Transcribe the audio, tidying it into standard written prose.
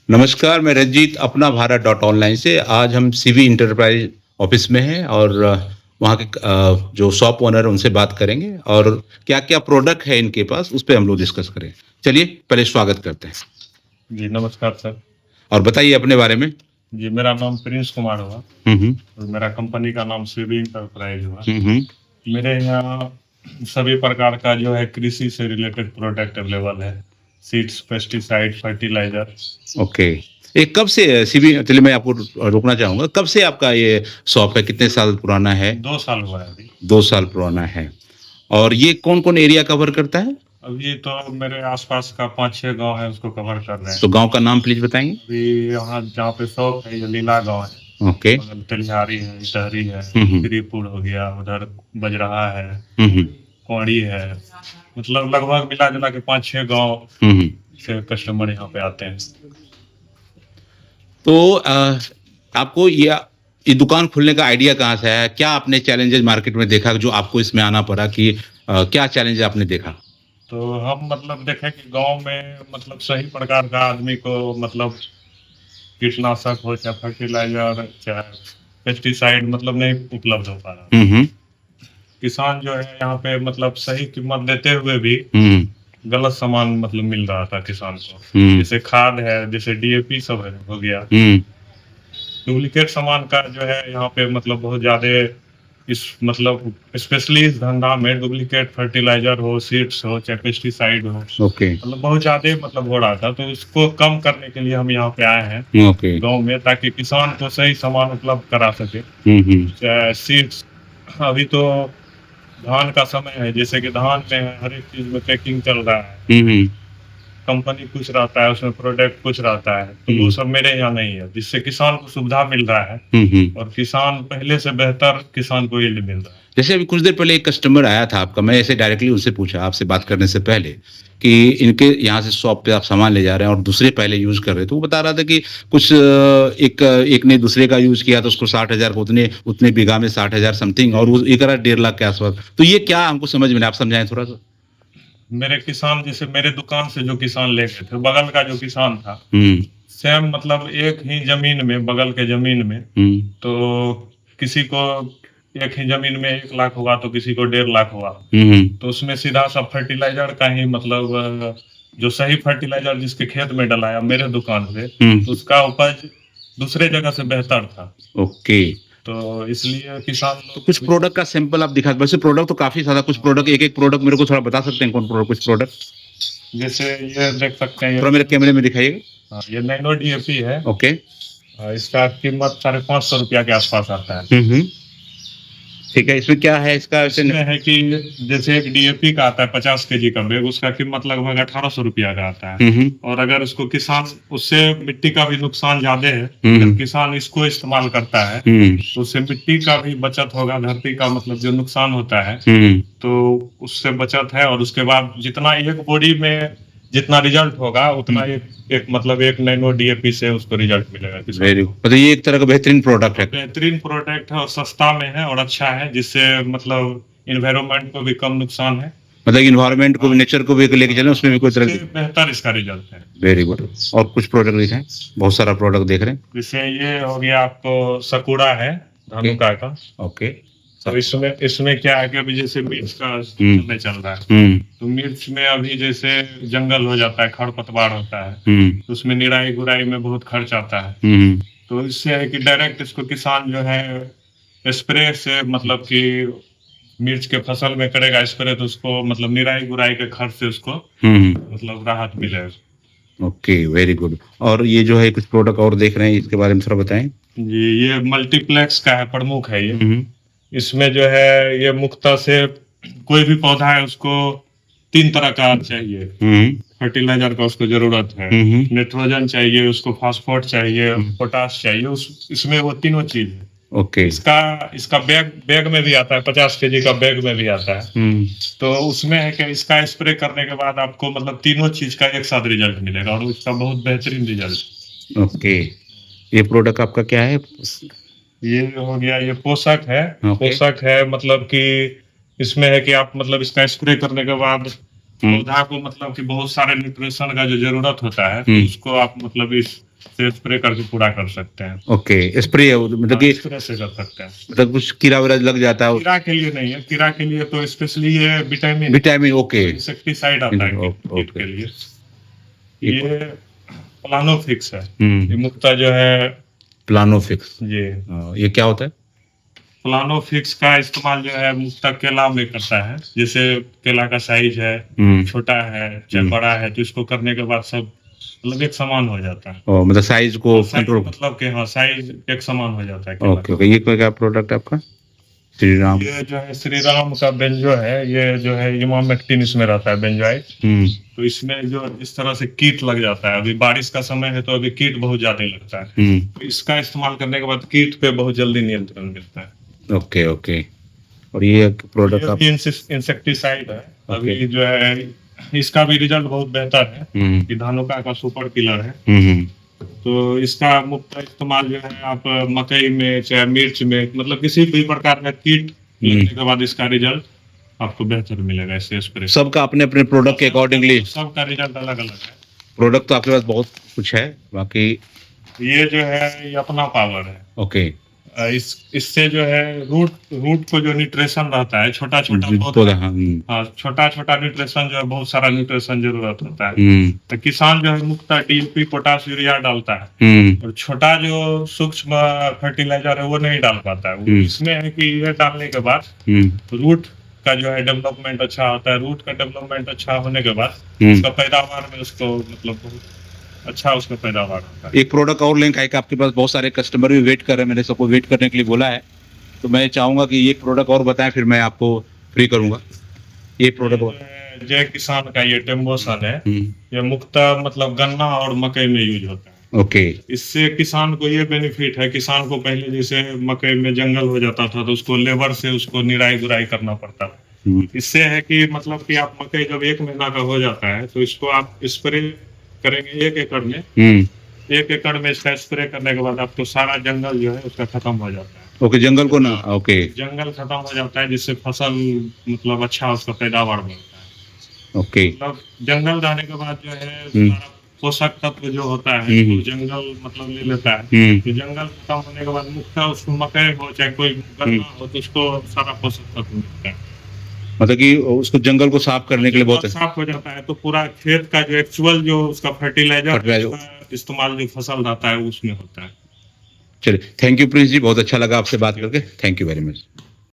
नमस्कार, मैं रंजीत अपना भारत डॉट ऑनलाइन से। आज हम सीवी एंटरप्राइज ऑफिस में हैं और वहाँ के जो शॉप ओनर हैं उनसे बात करेंगे और क्या-क्या प्रोडक्ट है इनके पास उस पे हम लोग डिस्कस करें। चलिए पहले स्वागत करते हैं जी, नमस्कार सर। और बताइए अपने बारे में। जी, मेरा नाम प्रिंस कुमार हुआ हुँ, हुँ। और मेरा कंपनी का नाम सीबी एंटरप्राइज हुआ। हुँ, हुँ। मेरे यहाँ सभी प्रकार का जो है कृषि से रिलेटेड प्रोडक्ट अवेलेबल है। Seeds, pesticide, fertiliser. ओके। ये कब से सीवी चलिए मैं आपको रोकना चाहूँगा। कब से आपका ये शॉप है? कितने साल पुराना है? 2 साल हुआ है अभी। 2 साल पुराना है। और ये कौन-कौन एरिया कवर करता है? अभी तो मेरे आस-पास का 5-6 गाँव है उसको कवर कर रहे हैं। तो गाँव का नाम प्लीज़ बताएँगे? अभी यहाँ जहाँ पे शॉप है ये लीला गाँव है। ओके। बगल तेलिहारी है, इटहरी है, हुँ, हुँ। श्रीपुर हो गया, उधर बजराहा है, हुँ, हुँ। कोंडी है। मतलब लगभग मिला-जुला के 5-6 गाँव हुँ, हुँ। से कस्टमर यहाँ पे आते हैं। तो आपको ये दुकान खोलने का आइडिया कहाँ से आया? क्या आपने चैलेंजेज़ मार्केट में देखा जो आपको इसमें आना पड़ा कि क्या चैलेंज आपने देखा? तो हम मतलब देखें कि गाँव में मतलब सही प्रकार का आदमी को मतलब कीटनाशक हो चाहे फर्टिलाइज़र चाहे पेस्टिसाइड मतलब नहीं उपलब्ध हो पा रहा। हुँ, हुँ। किसान जो है यहाँ पे मतलब सही कीमत देते हुए भी हुँ, गलत सामान मतलब मिल रहा था किसान को। हुँ, जैसे खाद है, जैसे डीएपी सब है हो गया। हुँ, डुप्लीकेट सामान का जो है यहाँ पे मतलब बहुत ज़्यादा इस मतलब स्पेशली इस धंधा में डुप्लीकेट फर्टिलाइज़र हो, सीड्स हो, चाहे पेस्टिसाइड हो, ओके, मतलब बहुत ज़्यादा मतलब हो रहा था। तो इसको कम करने के लिए हम यहाँ पे आए हैं ओके। गाँव में ताकि किसान को सही सामान उपलब्ध करा सके। हुँ, हुँ, चाहे सीड्स अभी तो धान का समय है, जैसे कि धान में हर एक चीज़ में पैकिंग चल रहा है। हुँ, हुँ, कंपनी कुछ रहता है, उसमें प्रोडक्ट कुछ रहता है, तो वो हुँ, सब मेरे यहाँ नहीं है, जिससे किसान को सुविधा मिल रहा है हुँ, हुँ। और किसान पहले से बेहतर किसान को यील्ड मिल रहा है। जैसे अभी कुछ देर पहले एक कस्टमर आया था आपका, मैं ऐसे डायरेक्टली उनसे पूछा आपसे बात करने से पहले कि इनके यहाँ से शॉप पे आप सामान ले जा रहे हैं और दूसरे पहले यूज़ कर रहे थे। वो बता रहा था कि कुछ एक ने दूसरे का यूज़ किया तो उसको 60,000 को उतने उतने बीघा में 60,000 समथिंग और वो ये कह रहा है 1.5 लाख के आस-पास। तो ये क्या हमको समझ में नहीं आप समझाएँ थोड़ा-सा? मेरे किसान जैसे मेरे दुकान से जो किसान ले गए थे, बगल का जो किसान था, हुँ, सेम मतलब एक ही ज़मीन में, बगल के ज़मीन में, हुँ, तो किसी को एक ही ज़मीन में 1 लाख हुआ, तो किसी को 1.5 लाख हुआ। हुँ, हुँ, तो उसमें सीधा सा फर्टिलाइज़र का ही मतलब जो सही फर्टिलाइज़र जिसके खेत में डलाया मेरे दुकान से, हुँ, तो उसका उपज दूसरे जगह से बेहतर था। ओके। तो इसलिए किसान तो लोग कुछ अभी प्रोडक्ट का सैंपल आप दिखा वैसे प्रोडक्ट तो काफ़ी ज़्यादा कुछ प्रोडक्ट एक-एक प्रोडक्ट मेरे को थोड़ा बता सकते हैं कौन कुछ प्रोडक्ट? जैसे ये देख सकते हैं, थोड़ा मेरे कैमरे में दिखाइएगा। ये नैनो डीएपी है। ओके। इसका कीमत ₹550 के आसपास आता है। हुँ, हुँ। ठीक है, इसमें क्या है इसका वैसे इसमें है कि जैसे एक डीएपी का आता है 50 केजी का बैग, उसका कीमत लगभग ₹1800 का आता है। हुँ, हुँ। और अगर उसको किसान उससे मिट्टी का भी नुकसान ज़्यादा है, हुँ, अगर हुँ। किसान इसको इस्तेमाल करता है, हुँ, तो उससे मिट्टी का भी बचत होगा, धरती का मतलब जो नुकसान होता है, हुँ, तो उससे बचत है। और उसके बाद जितना एक बॉडी में जितना रिज़ल्ट होगा, उतना हुँ। एक मतलब एक नैनो डीएपी से उसको रिज़ल्ट मिलेगा किसान वेरी को। मतलब ये एक तरह का बेहतरीन प्रोडक्ट है। बेहतरीन प्रोडक्ट है और सस्ता में है और अच्छा है, जिससे मतलब एनवायरनमेंट को भी कम नुकसान है। मतलब एनवायरनमेंट को भी, नेचर को भी लेके चलें उसमें भी कोई तरह उससे की बेहतर इसका रिज़ल्ट है। वेरी गुड और कुछ प्रोडक्ट दिखाएँ? बहुत सारा प्रोडक्ट देख रहे हैं। जैसे ये हो गया आपको सकुड़ा है, ओके, धनुका का। ओके। तो इसमें इसमें क्या है कि अभी जैसे मिर्च का हुँ, समय चल रहा है, हुँ, तो मिर्च में अभी जैसे जंगल हो जाता है, खरपतवार होता है, हुँ, तो उसमें निराई-गुड़ाई में बहुत खर्च आता है। हुँ, हुँ, तो इससे है कि डायरेक्ट इसको किसान जो है स्प्रे से मतलब कि मिर्च के फसल में करेगा स्प्रे, तो उसको मतलब निराई-गुड़ाई के खर्च से उसको हुँ, हुँ। मतलब राहत मिलेगा। ओके, वेरी गुड और ये जो है कुछ प्रोडक्ट और देख रहे हैं इसके बारे में थोड़ा बताएँ? जी, ये मल्टीप्लेक्स का है, प्रमुख है ये। हुँ, हुँ, इसमें जो है ये मुख्यतः से कोई भी पौधा है उसको 3 तरह का चाहिए। हुँ, फर्टिलाइज़र का उसको ज़रूरत है, हुँ, हुँ, नाइट्रोजन चाहिए, उसको फास्फोरस चाहिए, हुँ, पोटाश चाहिए, उस इसमें वो तीनों चीज़ है। ओके। इसका इसका बैग बैग में भी आता है, 50 केजी का बैग में भी आता है। हुँ, तो उसमें है कि इसका स्प्रे करने के बाद आपको मतलब तीनों चीज़ का एक साथ रिज़ल्ट मिलेगा और उसका बहुत बेहतरीन रिज़ल्ट। ओके। ये प्रोडक्ट आपका क्या है? ये हो गया, ये पोषक है। ओके। पोषक है मतलब कि इसमें है कि आप मतलब इसका स्प्रे करने के बाद हुँ, पौधा को मतलब कि बहुत सारे न्यूट्रिशन का जो ज़रूरत होता है, तो हुँ, उसको आप मतलब इस से स्प्रे करके पूरा कर सकते हैं। ओके, स्प्रे मतलब कि स्प्रे से कर सकते हैं। मतलब कुछ कीड़ा वगैरह लग जाता है, कीड़ा के लिए नहीं है, कीड़ा के लिए तो स्पेशली ये विटामिन विटामिन, ओके, इंसेक्टिसाइड आता है कीट ओके। के लिए। ये ये प्लानोफिक्स है। ये हम्म, मुक्ता जो है प्लानोफिक्स, ये ये क्या होता है? प्लानोफिक्स का इस्तेमाल जो है मुक्ता केला में करता है। जैसे केला का साइज है, हम्म, छोटा है चाहे बड़ा है, तो इसको करने के बाद सब मतलब एक समान हो जाता है। ओ, मतलब साइज को साइज कंट्रोल। मतलब कि हाँ, साइज एक समान हो जाता है केला ओके ओके, ये कोई क्या प्रोडक्ट है आपका? श्री राम। का। ये जो है श्री राम का बेंजो है, ये जो है इमामेक्टिन इसमें रहता है, बेंजोइट। हम्म, तो इसमें जो इस तरह से कीट लग जाता है, अभी बारिश का समय है तो अभी कीट बहुत ज्यादा लगता है। हम्म, तो इसका इस्तेमाल करने के बाद कीट पे बहुत जल्दी नियंत्रण मिलता है। Okay okay. और ये प्रोडक्ट ये आप? भी इंसेक्टिसाइड है। अभी जो है इसका भी रिजल्ट बहुत बेहतर है। हम्म, ये धानुका का सुपर किलर है। हम्म, तो इसका मुफ्त इस्तेमाल जो है आप मकई में चाहे मिर्च में, मतलब किसी भी प्रकार का कीट लगने के बाद इसका रिजल्ट आपको बेहतर मिलेगा इससे स्प्रे। सबका अपने अपने प्रोडक्ट के अकॉर्डिंगली, सबका रिजल्ट अलग अलग है। प्रोडक्ट तो आपके पास बहुत कुछ है बाकी। ये जो है ये अपना पावर है। ओके, इससे जो है रूट को जो न्यूट्रिशन रहता है, छोटा छोटा पौधा, हाँ, हाँ, छोटा छोटा न्यूट्रिशन जो है, बहुत सारा न्यूट्रिशन जरूरत होता है। हम्म, तो किसान जो है मुफ्त डीएपी पोटाश यूरिया डालता है, हम्म, और छोटा जो सूक्ष्म फर्टिलाइजर है वो नहीं डाल पाता है। वो इसमें है कि ये डालने के बाद रूट का जो है डेवलपमेंट अच्छा होता है। रूट का डेवलपमेंट अच्छा होने के बाद उसका पैदावार में उसको मतलब बहुत अच्छा उसका पैदावार होता है। एक प्रोडक्ट और लिंक है कि आपके पास बहुत सारे कस्टमर भी वेट कर रहे हैं, मैंने सबको वेट करने के लिए बोला है, तो मैं चाहूंगा कि एक प्रोडक्ट और बताएं, फिर मैं आपको फ्री करूंगा ये प्रोडक्ट और। जय किसान का ये टेम्बोसन है। ये मुख्ता मतलब गन्ना और मकई में यूज होता है। ओके, इससे किसान को ये बेनिफिट है, किसान को पहले जैसे मकई में जंगल हो जाता था तो उसको लेबर से उसको निराई गुराई करना पड़ता था। इससे है कि मतलब कि आप मकई जब 1 महीना का हो जाता है तो इसको आप स्प्रे करेंगे 1 एकड़ में। 1 एकड़ में इसका स्प्रे करने के बाद आपको सारा जंगल जो है उसका खत्म हो जाता है। ओके, जंगल को ना, ओके, जंगल खत्म हो जाता है, जिससे फसल मतलब अच्छा उसका पैदावार बढ़ता है। ओके, मतलब जंगल रहने के बाद जो है सारा पोषक तत्व जो होता है तो जंगल मतलब ले लेता है। तो जंगल खत्म होने के बाद मुख्य उसको मकई हो चाहे कोई गन्ना हो तो उसको सारा पोषक तत्व मिलता है। मतलब कि उसको जंगल को साफ करने के लिए बहुत साफ हो जाता है तो पूरा खेत का जो एक्चुअल जो उसका फर्टिलाइजर इस्तेमाल जो फसल रहता है उसमें होता है। चलिए, थैंक यू प्रिंस जी, बहुत अच्छा लगा आपसे बात करके, थैंक यू वेरी मच।